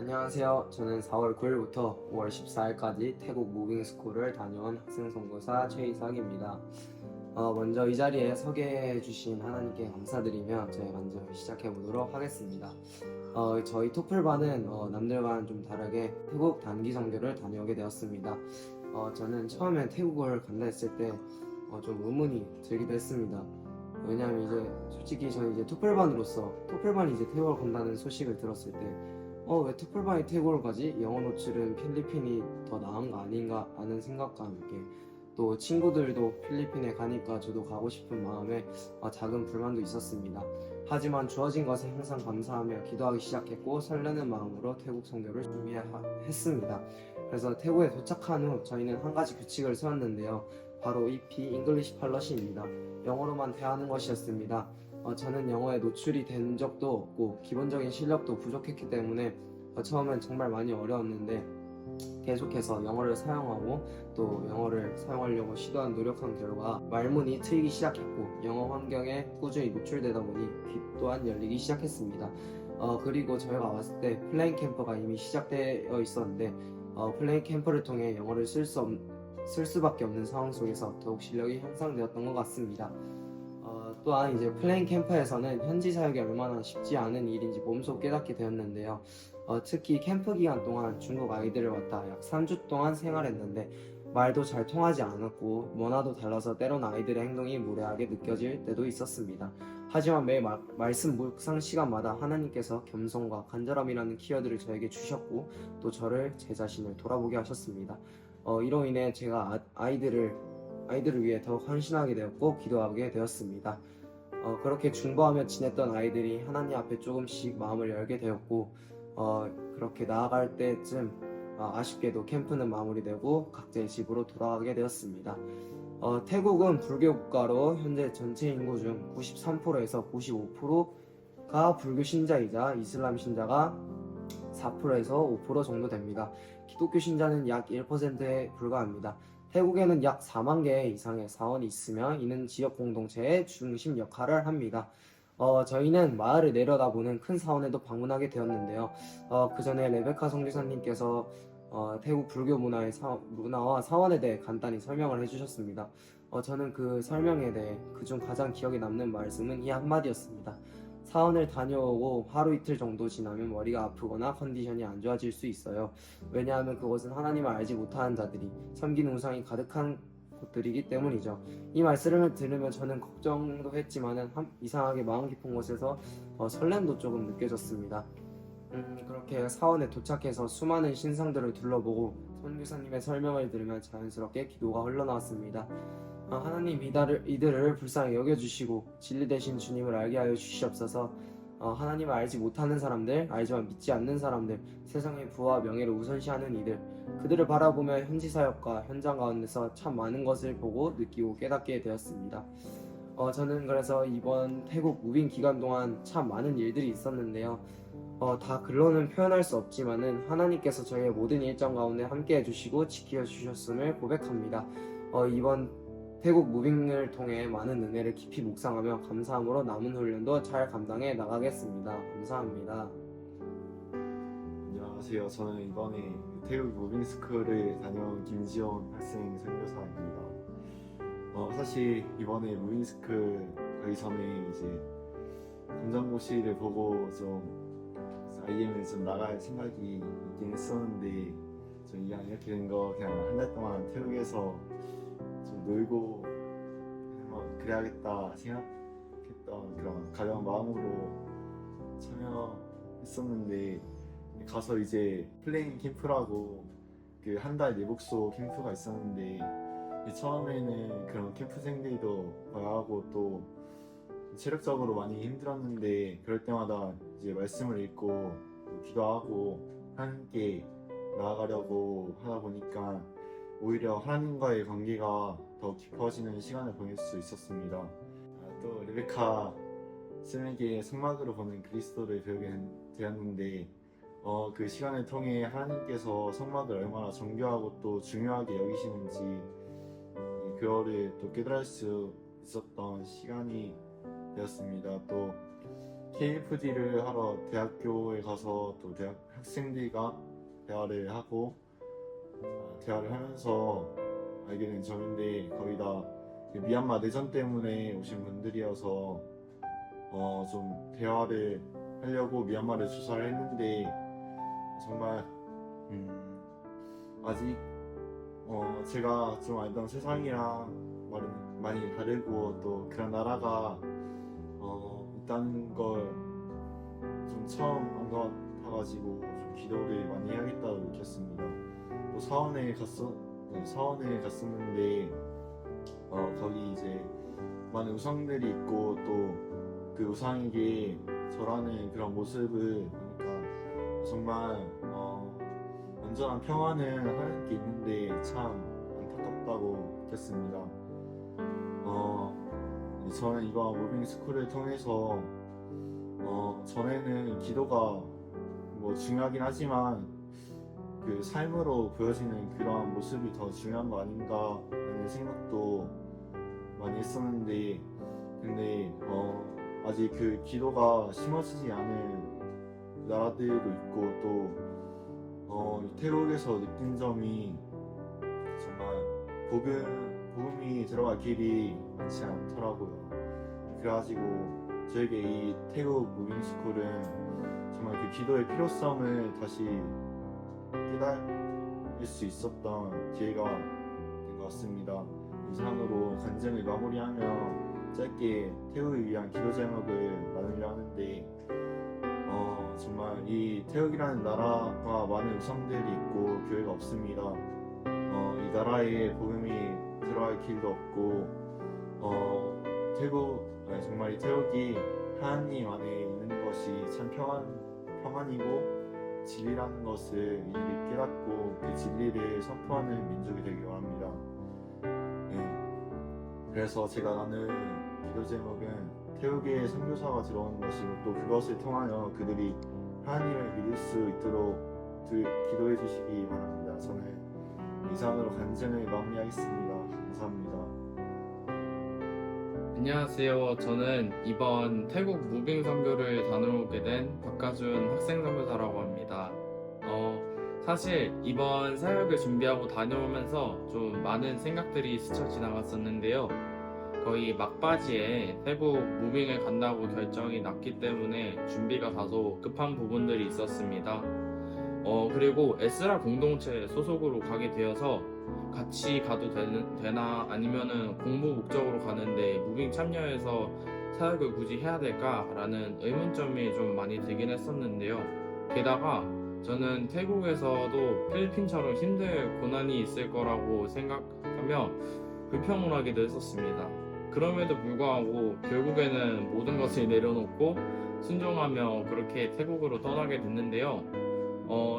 안녕하세요. 저는 4월 9일부터 5월 14일까지 태국 무빙스쿨을 다녀온 학생선교사 최이삭입니다. 먼저 이 자리에 소개해 주신 하나님께 감사드리며 저희 먼저 시작해 보도록 하겠습니다. 저희 토플반은 남들과는 좀 다르게 태국 단기 선교를 다녀오게 되었습니다. 저는 처음에 태국을 간다 했을 때 좀 의문이 들기도 했습니다. 왜냐하면 이제 솔직히 저는 이제 토플반이 이제 태국을 간다는 소식을 들었을 때 왜 토플반이 태국을 가지? 영어 노출은 필리핀이 더 나은 거 아닌가 하는 생각과 함께 또 친구들도 필리핀에 가니까 저도 가고 싶은 마음에 작은 불만도 있었습니다. 하지만 주어진 것에 항상 감사하며 기도하기 시작했고 설레는 마음으로 태국 선교를 준비했습니다. 그래서 태국에 도착한 후 저희는 한 가지 규칙을 세웠는데요. 바로 EP 잉글리시 팔러시입니다. 영어로만 대하는 것이었습니다. 저는 영어에 노출이 된 적도 없고 기본적인 실력도 부족했기 때문에 처음엔 정말 많이 어려웠는데 계속해서 영어를 사용하고 또 영어를 사용하려고 노력한 결과 말문이 트이기 시작했고 영어 환경에 꾸준히 노출되다 보니 귀 또한 열리기 시작했습니다. 그리고 저희가 왔을 때 플레잉 캠프가 이미 시작되어 있었는데 플레잉 캠프를 통해 영어를 쓸 수밖에 없는 상황 속에서 더욱 실력이 향상되었던 것 같습니다. 또한 이제 플레잉 캠프에서는 현지 사역이 얼마나 쉽지 않은 일인지 몸소 깨닫게 되었는데요. 특히 캠프 기간 동안 중국 아이들을 맡아 약 3주 동안 생활했는데 말도 잘 통하지 않았고 문화도 달라서 때론 아이들의 행동이 무례하게 느껴질 때도 있었습니다. 하지만 매일 말씀 묵상 시간마다 하나님께서 겸손과 간절함이라는 키워드를 저에게 주셨고 또 저를 제 자신을 돌아보게 하셨습니다. 이로 인해 제가 아이들을 위해 더욱 헌신하게 되었고 기도하게 되었습니다. 그렇게 중보하며 지냈던 아이들이 하나님 앞에 조금씩 마음을 열게 되었고 그렇게 나아갈 때쯤 아쉽게도 캠프는 마무리되고 각자의 집으로 돌아가게 되었습니다. 태국은 불교 국가로 현재 전체 인구 중 93%에서 95%가 불교 신자이자 이슬람 신자가 4%에서 5% 정도 됩니다. 기독교 신자는 약 1%에 불과합니다. 태국에는 약 4만 개 이상의 사원이 있으며 이는 지역 공동체의 중심 역할을 합니다. 저희는 마을을 내려다보는 큰 사원에도 방문하게 되었는데요. 그 전에 레베카 선교사님께서 태국 불교 문화와 사원에 대해 간단히 설명을 해주셨습니다. 저는 그 설명에 대해 그중 가장 기억에 남는 말씀은 이 한마디였습니다. 사원을 다녀오고 하루 이틀 정도 지나면 머리가 아프거나 컨디션이 안 좋아질 수 있어요. 왜냐하면 그곳은 하나님을 알지 못하는 자들이 섬기는 우상이 가득한 곳들이기 때문이죠. 이 말씀을 들으면 저는 걱정도 했지만은 이상하게 마음 깊은 곳에서 설렘도 조금 느껴졌습니다. 그렇게 사원에 도착해서 수많은 신상들을 둘러보고 선교사님의 설명을 들으며 자연스럽게 기도가 흘러나왔습니다. 하나님 이들을 불쌍히 여겨주시고 진리 되신 주님을 알게 하여 주시옵소서. 하나님을 알지 못하는 사람들, 알지만 믿지 않는 사람들, 세상의 부와 명예를 우선시하는 이들, 그들을 바라보며 현지 사역과 현장 가운데서 참 많은 것을 보고 느끼고 깨닫게 되었습니다. 저는 그래서 이번 태국 무빙 기간 동안 참 많은 일들이 있었는데요. 다 글로는 표현할 수 없지만은 하나님께서 저희의 모든 일정 가운데 함께 해주시고 지켜 주셨음을 고백합니다. 이번 태국 무빙을 통해 많은 은혜를 깊이 묵상하며 감사함으로 남은 훈련도 잘 감당해 나가겠습니다. 감사합니다. 안녕하세요. 저는 이번에 태국 무빙스쿨을 다녀온 김지원 학생 선교사입니다. 사실 이번에 무빙스쿨 가기 전에 이제 검정고시를 보고 좀 IM을 좀 나갈 생각이 있긴 했었는데 좀 이렇게 된 거 그냥 한 달 동안 태국에서 좀 놀고 그래야겠다 생각했던 그런 가벼운 마음으로 참여했었는데 가서 이제 플레잉 캠프라고 그 한 달 내복소 캠프가 있었는데 처음에는 그런 캠프생들도 봐야 하고 또 체력적으로 많이 힘들었는데 그럴 때마다 이제 말씀을 읽고 또 기도하고 함께 나아가려고 하다 보니까 오히려 하나님과의 관계가 더 깊어지는 시간을 보낼 수 있었습니다. 또 레베카 쌤에게 성막으로 보는 그리스도를 배우게 되었는데 그 시간을 통해 하나님께서 성막을 얼마나 정교하고 또 중요하게 여기시는지 그거를 또 깨달을 수 있었던 시간이 되었습니다. 또 KFD를 하러 대학교에 가서 또 대학 학생들과 대화를 하고 대화를 하면서 알게 된 점인데 거의 다그 미얀마 내전 때문에 오신 분들이어서 좀 대화를 하려고 미얀마를 조사를 했는데 정말 아직 제가 좀 알던 세상이랑 많이 다르고 또 그런 나라가 있다는 걸 좀 처음 안 것 같아가지고 좀 기도를 많이 해야겠다고 느꼈습니다. 또 사원에 갔었는데 거기 이제 많은 우상들이 있고 또 그 우상에게 절하는 그런 모습을 보니까 정말 완전한 평화는 하나님께 있는데 참 안타깝다고 느꼈습니다. 저는 이번 무빙 스쿨을 통해서 전에는 기도가 뭐 중요하긴 하지만 그 삶으로 보여지는 그러한 모습이 더 중요한 거 아닌가 라는 생각도 많이 했었는데 근데 아직 그 기도가 심어지지 않은 나라들도 있고 또 태국에서 느낀 점이 정말 복음이 들어갈 길이 많지 않더라고요. 그래가지고 저에게 이 태국 무빙스쿨은 정말 그 기도의 필요성을 다시 깨달을 수 있었던 기회가 된 것 같습니다. 이상으로 간증을 마무리하며 짧게 태국을 위한 기도 제목을 나누려 하는데 정말 이 태국이라는 나라가 많은 우상들이 있고 교회가 없습니다. 이 나라에 복음이 들어갈 길도 없고 정말 이 태국이 하나님 안에 있는 것이 참 평안이고 진리라는 것을 이미 깨닫고 그 진리를 선포하는 민족이 되길 원합니다. 그래서 제가 나눈 기도 제목은 태국에 선교사가 들어오는 것이고 또 그것을 통하여 그들이 하나님을 믿을 수 있도록 기도해 주시기 바랍니다. 저는 이상으로 간증을 마무리하겠습니다. 감사합니다. 안녕하세요. 저는 이번 태국 무빙 선교를 다녀오게 된 박가준 학생 선교사라고 합니다. 사실 이번 사역을 준비하고 다녀오면서 좀 많은 생각들이 스쳐 지나갔었는데요. 거의 막바지에 태국 무빙을 간다고 결정이 났기 때문에 준비가 다소 급한 부분들이 있었습니다. 그리고 에스라 공동체 소속으로 가게 되어서 같이 가도 되나 아니면은 공부 목적으로 가는데 무빙 참여해서 사역을 굳이 해야 될까라는 의문점이 좀 많이 들긴 했었는데요. 게다가 저는 태국에서도 필리핀처럼 힘들 고난이 있을 거라고 생각하며 불평을 하기도 했었습니다. 그럼에도 불구하고 결국에는 모든 것을 내려놓고 순종하며 그렇게 태국으로 떠나게 됐는데요.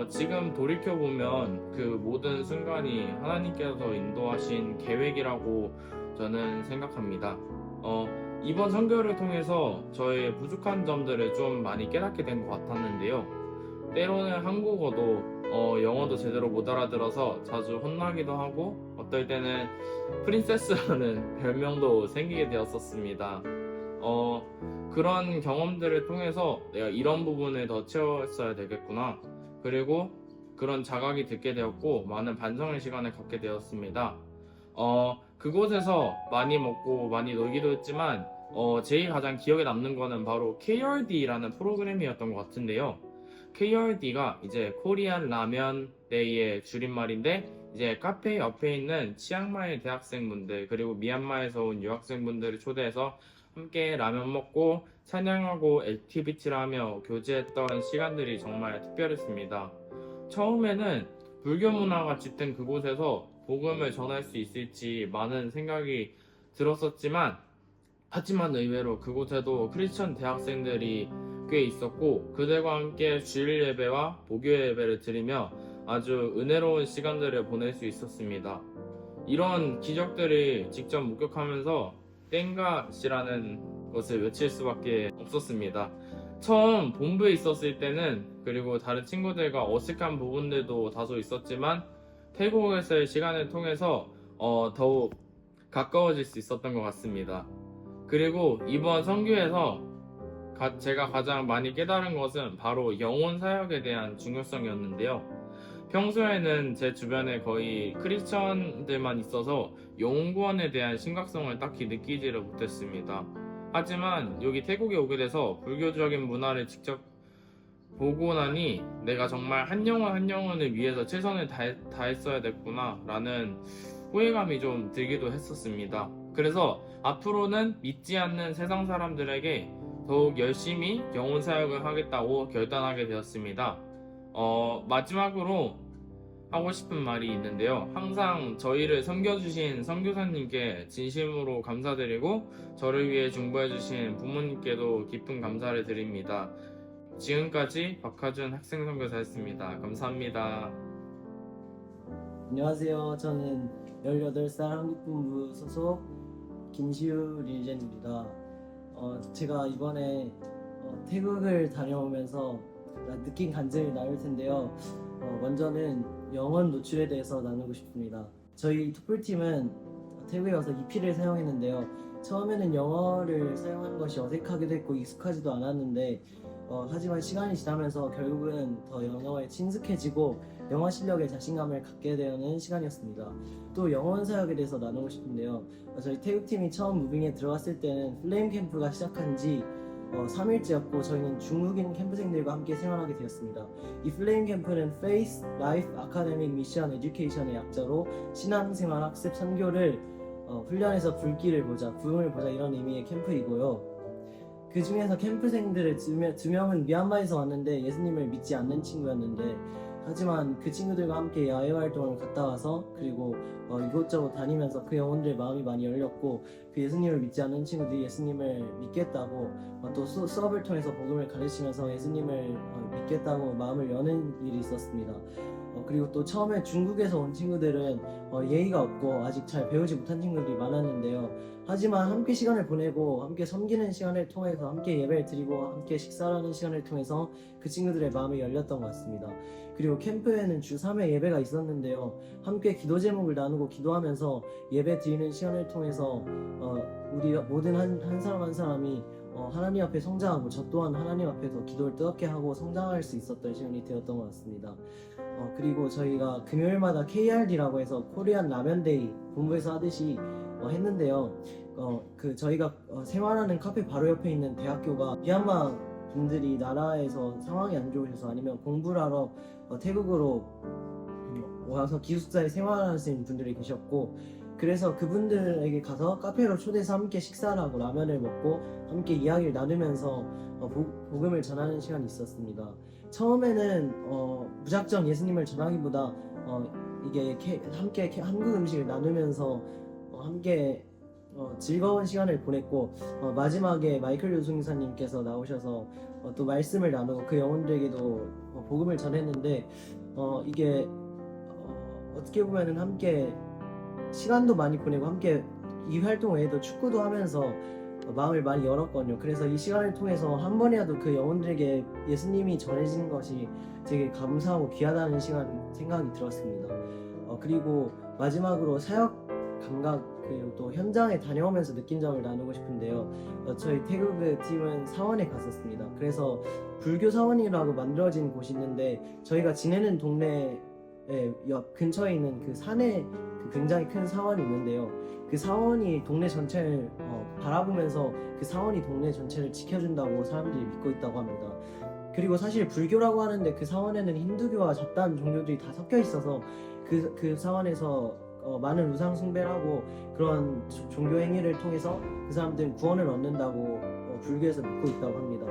지금 돌이켜보면 그 모든 순간이 하나님께서 인도하신 계획이라고 저는 생각합니다. 이번 선교를 통해서 저의 부족한 점들을 좀 많이 깨닫게 된 것 같았는데요. 때로는 한국어도 영어도 제대로 못 알아들어서 자주 혼나기도 하고 어떨 때는 프린세스라는 별명도 생기게 되었었습니다. 그런 경험들을 통해서 내가 이런 부분을 더 채웠어야 되겠구나. 그리고 그런 자각이 듣게 되었고 많은 반성의 시간을 갖게 되었습니다. 그곳에서 많이 먹고 많이 놀기도 했지만 제일 가장 기억에 남는 거는 바로 KRD라는 프로그램이었던 것 같은데요. KRD가 이제 코리안 라면 데이의 줄임말인데 이제 카페 옆에 있는 치앙마이 대학생분들 그리고 미얀마에서 온 유학생분들을 초대해서 함께 라면 먹고 찬양하고 액티비티를 하며 교제했던 시간들이 정말 특별했습니다. 처음에는 불교 문화가 짙은 그곳에서 복음을 전할 수 있을지 많은 생각이 들었었지만 하지만 의외로 그곳에도 크리스천 대학생들이 꽤 있었고 그들과 함께 주일 예배와 목요 예배를 드리며 아주 은혜로운 시간들을 보낼 수 있었습니다. 이런 기적들을 직접 목격하면서 땡갓이라는 것을 외칠 수밖에 없었습니다. 처음 본부에 있었을 때는 그리고 다른 친구들과 어색한 부분들도 다소 있었지만 태국에서의 시간을 통해서 더욱 가까워질 수 있었던 것 같습니다. 그리고 이번 선교에서 제가 가장 많이 깨달은 것은 바로 영혼 사역에 대한 중요성이었는데요. 평소에는 제 주변에 거의 크리스천들만 있어서 영혼 구원에 대한 심각성을 딱히 느끼지를 못했습니다. 하지만 여기 태국에 오게 돼서 불교적인 문화를 직접 보고 나니 내가 정말 한 영혼 한 영혼을 위해서 최선을 다했어야 됐구나 라는 후회감이 좀 들기도 했었습니다. 그래서 앞으로는 믿지 않는 세상 사람들에게 더욱 열심히 영혼 사역을 하겠다고 결단하게 되었습니다. 마지막으로 하고 싶은 말이 있는데요. 항상 저희를 섬겨주신 선교사님께 진심으로 감사드리고 저를 위해 중보해주신 부모님께도 깊은 감사를 드립니다. 지금까지 박하준 학생 선교사였습니다. 감사합니다. 안녕하세요. 저는 18살 한국본부 소속 김시우 릴젠입니다. 제가 이번에 태국을 다녀오면서 느낀 간증이 나올 텐데요. 먼저는 영혼 노출에 대해서 나누고 싶습니다. 저희 토플팀은 태국에 와서 EP를 사용했는데요. 처음에는 영어를 사용하는 것이 어색하기도 했고 익숙하지도 않았는데 하지만 시간이 지나면서 결국은 더 영어에 친숙해지고 영어 실력에 자신감을 갖게 되는 시간이었습니다. 또 영혼 사역에 대해서 나누고 싶은데요. 저희 태국팀이 처음 무빙에 들어갔을 때는 플레임 캠프가 시작한 지 3일째였고 저희는 중국인 캠프생들과 함께 생활하게 되었습니다. 이 플레임 캠프는 Faith, Life, Academic, Mission, Education의 약자로 신앙생활, 학습, 선교를 훈련해서 불길을 보자, 부흥을 보자 이런 의미의 캠프이고요. 그 중에서 캠프생들의 두 명은 미얀마에서 왔는데 예수님을 믿지 않는 친구였는데 하지만 그 친구들과 함께 야외 활동을 갔다 와서 그리고 이곳저곳 다니면서 그 영혼들의 마음이 많이 열렸고 그 예수님을 믿지 않는 친구들이 예수님을 믿겠다고 또 수업을 통해서 복음을 가르치면서 예수님을 믿겠다고 마음을 여는 일이 있었습니다. 그리고 또 처음에 중국에서 온 친구들은 예의가 없고 아직 잘 배우지 못한 친구들이 많았는데요. 하지만 함께 시간을 보내고 함께 섬기는 시간을 통해서 함께 예배를 드리고 함께 식사하는 시간을 통해서 그 친구들의 마음이 열렸던 것 같습니다. 그리고 캠프에는 주 3회 예배가 있었는데요. 함께 기도 제목을 나누고 기도하면서 예배 드리는 시간을 통해서 우리 모든 한 사람 한 사람이 하나님 앞에 성장하고 저 또한 하나님 앞에서 기도를 뜨겁게 하고 성장할 수 있었던 시간이 되었던 것 같습니다. 그리고 저희가 금요일마다 KRD라고 해서 코리안 라면데이 본부에서 하듯이 했는데요. 저희가 생활하는 카페 바로 옆에 있는 대학교가 미얀마 분들이 나라에서 상황이 안 좋으셔서 아니면 공부를 하러 태국으로 와서 기숙사에 생활하시는 분들이 계셨고 그래서 그분들에게 가서 카페로 초대해서 함께 식사를 하고 라면을 먹고 함께 이야기를 나누면서 복음을 전하는 시간이 있었습니다. 처음에는 무작정 예수님을 전하기보다 이게 함께 한국 음식을 나누면서 함께 즐거운 시간을 보냈고 마지막에 마이클 요승사님께서 나오셔서 또 말씀을 나누고 그 영혼들에게도 복음을 전했는데 이게 어떻게 보면은 함께 시간도 많이 보내고 함께 이 활동 외에도 축구도 하면서 마음을 많이 열었거든요. 그래서 이 시간을 통해서 한 번이라도 그 영혼들에게 예수님이 전해지는 것이 되게 감사하고 귀하다는 생각이 들었습니다. 그리고 마지막으로 사역 감각 그리고 또 현장에 다녀오면서 느낀 점을 나누고 싶은데요. 저희 태국 팀은 사원에 갔었습니다. 그래서 불교 사원이라고 만들어진 곳이 있는데 저희가 지내는 동네 옆 근처에 있는 그 산에 굉장히 큰 사원이 있는데요. 그 사원이 동네 전체를 바라보면서 그 사원이 동네 전체를 지켜준다고 사람들이 믿고 있다고 합니다. 그리고 사실 불교라고 하는데 그 사원에는 힌두교와 잡다한 종교들이 다 섞여 있어서 그 사원에서 많은 우상 숭배를 하고 그런 종교 행위를 통해서 그 사람들은 구원을 얻는다고 불교에서 믿고 있다고 합니다.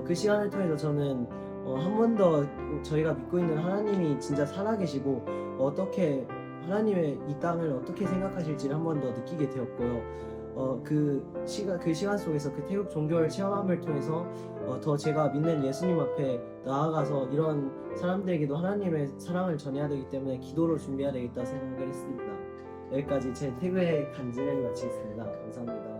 그 시간을 통해서 저는 한 번 더 저희가 믿고 있는 하나님이 진짜 살아계시고 어떻게 하나님의 이 땅을 어떻게 생각하실지를 한 번 더 느끼게 되었고요. 그 시간 속에서 그 태국 종교를 체험함을 통해서 더 제가 믿는 예수님 앞에 나아가서 이런 사람들에게도 하나님의 사랑을 전해야 되기 때문에 기도로 준비해야 되겠다 생각을 했습니다. 여기까지 제 태국의 간증을 마치겠습니다. 감사합니다.